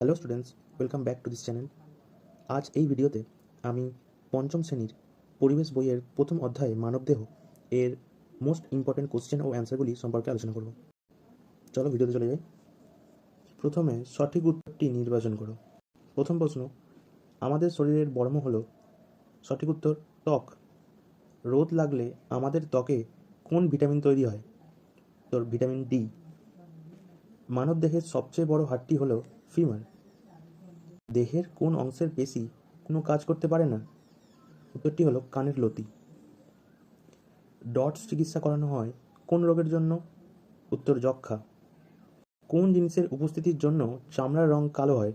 Hello students, welcome back to this channel. আজ এই ভিডিওতে আমি পঞ্চম শ্রেণীর পরিবেশ বইয়ের প্রথম অধ্যায়ে মানবদেহ এর মোস্ট ইম্পর্ট্যান্ট কোশ্চেন ও অ্যান্সারগুলি সম্পর্কে আলোচনা করব। চলো ভিডিওতে চলে যাই। প্রথমে সঠিক উত্তরটি নির্বাচন করো। প্রথম প্রশ্ন, আমাদের শরীরের বর্ম হলো? সঠিক উত্তর ত্বক। রোদ লাগলে আমাদের ত্বকে কোন ভিটামিন তৈরি হয়? তোর ভিটামিন ডি। মানবদেহের সবচেয়ে বড় হাড়টি হলো ফিমার। দেহের কোন অংশের পেশি কোনো কাজ করতে পারে না? উত্তরটি হলো কানের লতি। ডটস চিকিৎসা করানো হয় কোন রোগের জন্য? উত্তর যক্ষ্মা। কোন জিনিসের উপস্থিতির জন্য চামড়ার রং কালো হয়?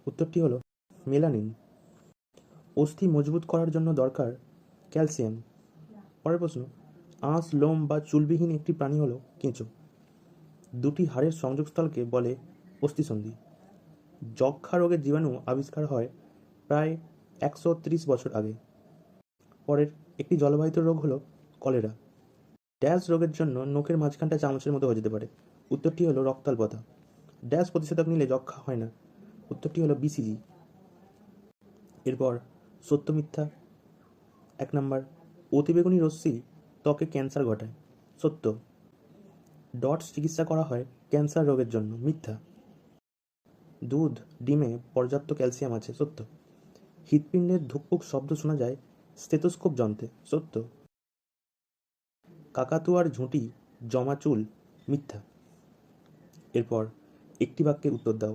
উত্তরটি হলো মেলানিন। অস্থি মজবুত করার জন্য দরকার ক্যালসিয়াম। পরের প্রশ্ন, আঁশ, লোম বা চুলবিহীন একটি প্রাণী হলো কেঁচো। দুটি হাড়ের সংযোগস্থলকে বলে অস্থিসন্ধি। যক্ষ্মা রোগের জীবাণু আবিষ্কার হয় প্রায় 130 বছর আগে। পরের একটি জলবাহিত রোগ হলো কলেরা। ড্যাশ রোগের জন্য নোকের মাঝখানটা চামচের মতো হয়ে যেতে পারে? উত্তরটি হলো রক্তাল্পতা। ড্যাশ প্রতিষেধক নিলে যক্ষ্মা হয় না? উত্তরটি হলো বিসিজি। এরপর সত্য মিথ্যা। 1 নম্বর, অতিবেগুনি রশ্মি ত্বকে ক্যান্সার ঘটায়। সত্য। ডটস চিকিৎসা করা হয় ক্যান্সার রোগের জন্য। মিথ্যা। দুধ, ডিমে পর্যাপ্ত ক্যালসিয়াম আছে। সত্য। হৃৎপিণ্ডের ধুকপুক শব্দ শোনা যায় স্টেথোস্কোপ যন্ত্রে। সত্য। কাকাতুয়ার ঝুঁটি জমা চুল। মিথ্যা। এরপর একটি বাক্যে উত্তর দাও।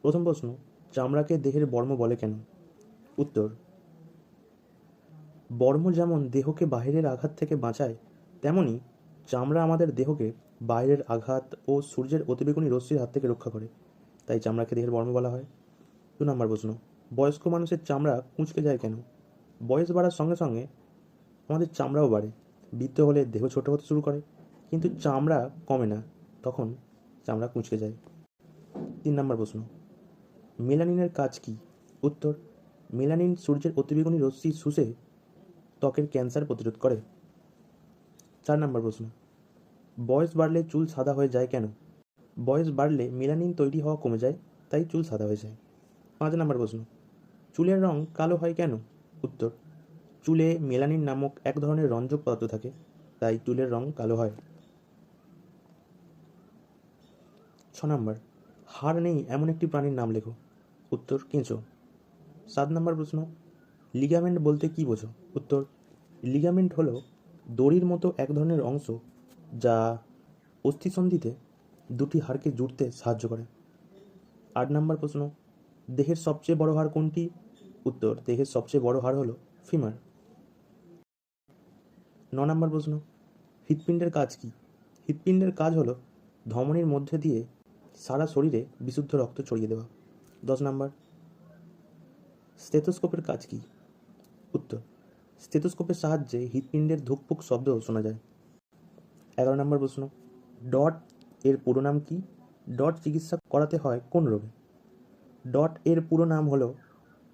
প্রথম প্রশ্ন, চামড়াকে দেহের বর্ম বলে কেন? উত্তর, বর্ম যেমন দেহকে বাইরের আঘাত থেকে বাঁচায়, তেমনি চামড়া আমাদের দেহকে বাইরের আঘাত ও সূর্যের অতিবেগুনি রশ্মির হাত থেকে রক্ষা করে, তাই চামড়াকে দেহের বর্ম বলা হয়। 2 নম্বর প্রশ্ন, বয়স্ক মানুষের চামড়া কুঁচকে যায় কেন? বয়স বাড়ার সঙ্গে সঙ্গে আমাদের চামড়াও বাড়ে। বৃদ্ধ হলে দেহ ছোট হতে শুরু করে, কিন্তু চামড়া কমে না, তখন চামড়া কুঁচকে যায়। 3 নম্বর প্রশ্ন, মেলানিনের কাজ কি? উত্তর, মেলানিন সূর্যের অতিবেগুনি রশ্মি শুষে ত্বকের ক্যান্সার প্রতিরোধ করে। 4 নম্বর প্রশ্ন, বয়স বাড়লে চুল সাদা হয়ে যায় কেন? বয়স বাড়লে মেলানিন তৈরি হওয়া কমে যায়, তাই চুল সাদা হয়ে যায়। 5 নম্বর প্রশ্ন, চুলের রং কালো হয় কেন? উত্তর, চুলে মেলানিন নামক এক ধরনের রঞ্জক পদার্থ থাকে, তাই চুলের রং কালো হয়। 6 নম্বর, হাড় নেই এমন একটি প্রাণীর নাম লেখো। উত্তর, কেঁচো। 7 নম্বর প্রশ্ন, লিগামেন্ট বলতে কী বোঝো? উত্তর, লিগামেন্ট হলো দড়ির মতো এক ধরনের অংশ যা অস্থিসন্ধিতে দুটি হাড়কে জুড়তে সাহায্য করে। 8 নম্বর প্রশ্ন, দেহের সবচেয়ে বড় হাড় কোনটি? উত্তর, দেহের সবচেয়ে বড় হাড় হলো ফিমার। 9 নম্বর প্রশ্ন, হৃৎপিণ্ডের কাজ কি? হৃৎপিণ্ডের কাজ হলো ধমনীর মধ্যে দিয়ে সারা শরীরে বিশুদ্ধ রক্ত ছড়িয়ে দেওয়া। 10 নম্বর, স্টেথোস্কোপের কাজ কি? উত্তর, স্টেথোস্কোপের সাহায্যে হৃৎপিণ্ডের ধুকপুক শব্দ শোনা যায়। 11 নম্বর প্রশ্ন, ডট এর পুরো নাম কি? ডট চিকিৎসা করাতে হয় কোন রোগে? ডট এর পুরো নাম হলো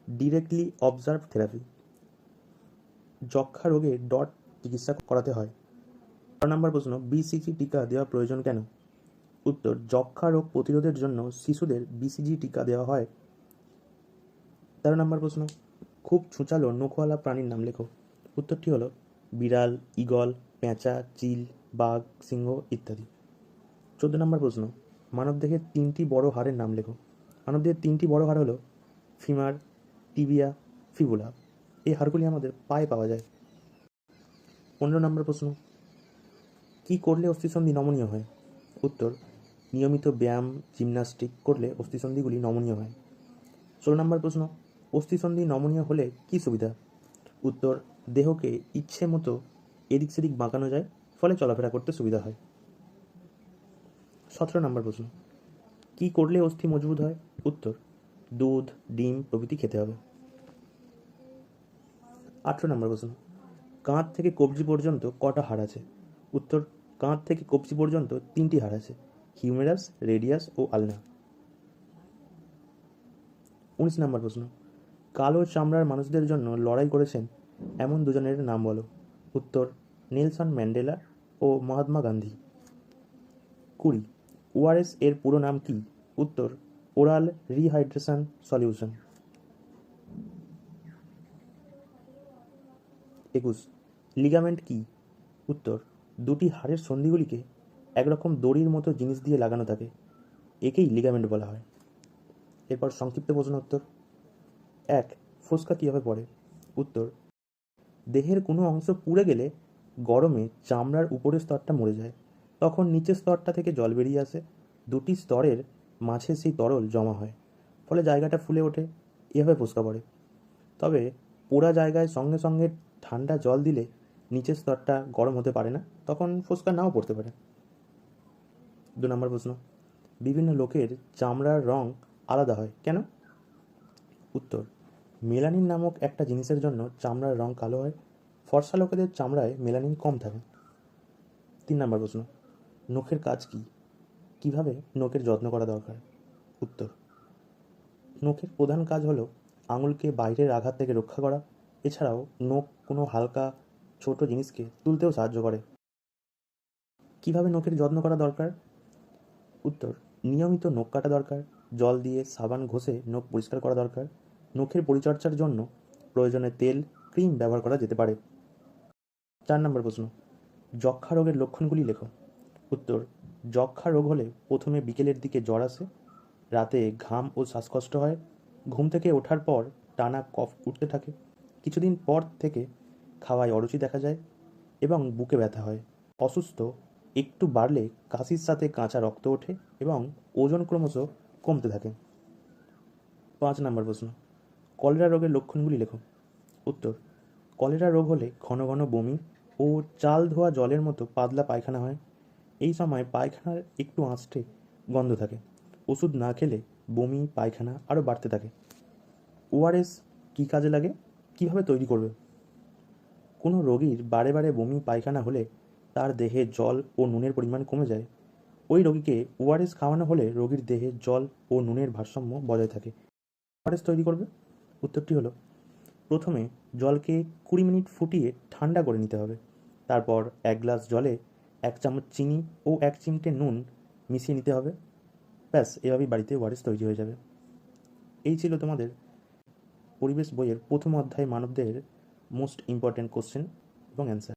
ডিরেক্টলি অবজার্ভ থেরাপি। যক্ষ্মা রোগে ডট চিকিৎসা করাতে হয়। 12 নম্বর প্রশ্ন, বিসিজি টিকা দেওয়া প্রয়োজন কেন? উত্তর, যক্ষ্মা রোগ প্রতিরোধের জন্য শিশুদের বিসিজি টিকা দেওয়া হয়। 13 নম্বর প্রশ্ন, খুব ছুঁচালো নখওয়ালা প্রাণীর নাম লেখো। উত্তরটি হলো বিড়াল, ঈগল, পেঁচা, চিল, বাঘ, সিংহ ইত্যাদি। 14 নম্বর প্রশ্ন, মানবদেহের 3টি বড় হাড়ের নাম লেখো। মানবদেহের 3টি বড় হাড় হলো ফিমার, টিবিয়া, ফিবুলা। এই হাড়গুলি আমাদের পায়ে পাওয়া যায়। 15 নম্বর প্রশ্ন, কি করলে অস্থিসন্ধি নমনীয় হয়? উত্তর, নিয়মিত ব্যায়াম, জিমন্যাস্টিক করলে অস্থিসন্ধিগুলি নমনীয় হয়। 16 নম্বর প্রশ্ন, অস্থিসন্ধি নমনীয় হলে কি সুবিধা? উত্তর, দেহকে ইচ্ছে মতো এদিক সেদিক বাঁকানো যায়, ফলে চলাফেরা করতে সুবিধা হয়। 17 নম্বর প্রশ্ন, কি করলে অস্থি মজবুত হয়? উত্তর, দুধ, ডিম প্রভৃতি খেতে হবে। 18 নম্বর প্রশ্ন, কাঁধ থেকে কবজি পর্যন্ত কটা হাড় আছে? উত্তর, কাঁধ থেকে কবজি পর্যন্ত 3টি হাড় আছে, হিউমেরাস, রেডিয়াস ও আলনা। 19 নম্বর প্রশ্ন, কালো চামড়ার মানুষদের জন্য লড়াই করেছেন এমন দুজনের নাম বলো। উত্তর, নেলসন ম্যান্ডেলা ও মহাত্মা গান্ধী। 20, ওআরএস এর পুরো নাম কি? উত্তর, ওরাল রিহাইড্রেশন সলিউশন। 21, লিগামেন্ট কি? উত্তর, দুটি হাড়ের সন্ধিগুলিকে একরকম দড়ির মতো জিনিস দিয়ে লাগানো থাকে, একেই লিগামেন্ট বলা হয়। এরপর সংক্ষিপ্ত প্রশ্ন উত্তর। 1, ফোস্কা কীভাবে পড়ে? উত্তর, দেহের কোনো অংশ পুড়ে গেলে গরমে চামড়ার উপরের স্তরটা মরে যায়, তখন নিচের স্তরটা থেকে জল বেরিয়ে আসে, দুটি স্তরের মাঝে সেই তরল জমা হয়, ফলে জায়গাটা ফুলে ওঠে, এভাবে ফোস্কা পড়ে। তবে পোড়া জায়গায় সঙ্গে সঙ্গে ঠান্ডা জল দিলে নিচের স্তরটা গরম হতে পারে না, তখন ফোস্কা নাও পড়তে পারে। 2 নম্বর প্রশ্ন, বিভিন্ন লোকের চামড়ার রং আলাদা হয় কেন? উত্তর, মেলানিন নামক একটা জিনিসের জন্য চামড়ার রং কালো হয়, ফর্সা লোকেদের চামড়ায় মেলানিন কম থাকে। 3 নম্বর প্রশ্ন, নখের কাজ কী? কীভাবে নখের যত্ন করা দরকার? উত্তর, নখের প্রধান কাজ হলো আঙুলকে বাইরের আঘাত থেকে রক্ষা করা, এছাড়াও নখ কোনো হালকা ছোট জিনিসকে তুলতেও সাহায্য করে। কীভাবে নখের যত্ন করা দরকার? উত্তর, নিয়মিত নখ কাটা দরকার, জল দিয়ে সাবান ঘষে নখ পরিষ্কার করা দরকার, নখের পরিচর্যার জন্য প্রয়োজনে তেল, ক্রিম ব্যবহার করা যেতে পারে। 4 নম্বর প্রশ্ন, যক্ষ্মা রোগের লক্ষণগুলি লেখো। উত্তর, যক্ষ্মা রোগ হলে প্রথমে বিকেলের দিকে জ্বর আসে, রাতে ঘাম ও শ্বাসকষ্ট হয়, ঘুম থেকে ওঠার পর টানা কফ উঠতে থাকে, কিছুদিন পর থেকে খাওয়ায় অরুচি দেখা যায় এবং বুকে ব্যথা হয়, অসুস্থ একটু বাড়লে কাশির সাথে কাঁচা রক্ত ওঠে এবং ওজন ক্রমশ কমতে থাকে। 5 নম্বর প্রশ্ন, কলেরা রোগের লক্ষণগুলি লেখো। উত্তর, কলেরা রোগ হলে ঘন ঘন বমি ও চাল ধোয়া জলের মতো পাতলা পায়খানা হয়, এই সময় পায়খানার একটু আঁচটে গন্ধ থাকে, ওষুধ না খেলে বমি পায়খানা আরও বাড়তে থাকে। ওআরএস কী কাজে লাগে? কীভাবে তৈরি করবে? কোনো রোগীর বারে বারে বমি পায়খানা হলে তার দেহে জল ও নুনের পরিমাণ কমে যায়, ওই রোগীকে ওআরএস খাওয়ানো হলে রোগীর দেহে জল ও নুনের ভারসাম্য বজায় থাকে। ওআরএস তৈরি করবে? উত্তরটি হলো, প্রথমে জলকে 20 মিনিট ফুটিয়ে ঠান্ডা করে নিতে হবে, তারপর 1 গ্লাস জলে 1 চামচ চিনি ও 1 চিমটে নুন মিশিয়ে নিতে হবে, ব্যাস এভাবেই বাড়িতে ওআরএস তৈরি হয়ে যাবে। এই ছিল তোমাদের পরিবেশ বইয়ের প্রথম অধ্যায় মানবদেহের মোস্ট ইম্পর্ট্যান্ট কোশ্চেন এবং অ্যান্সার।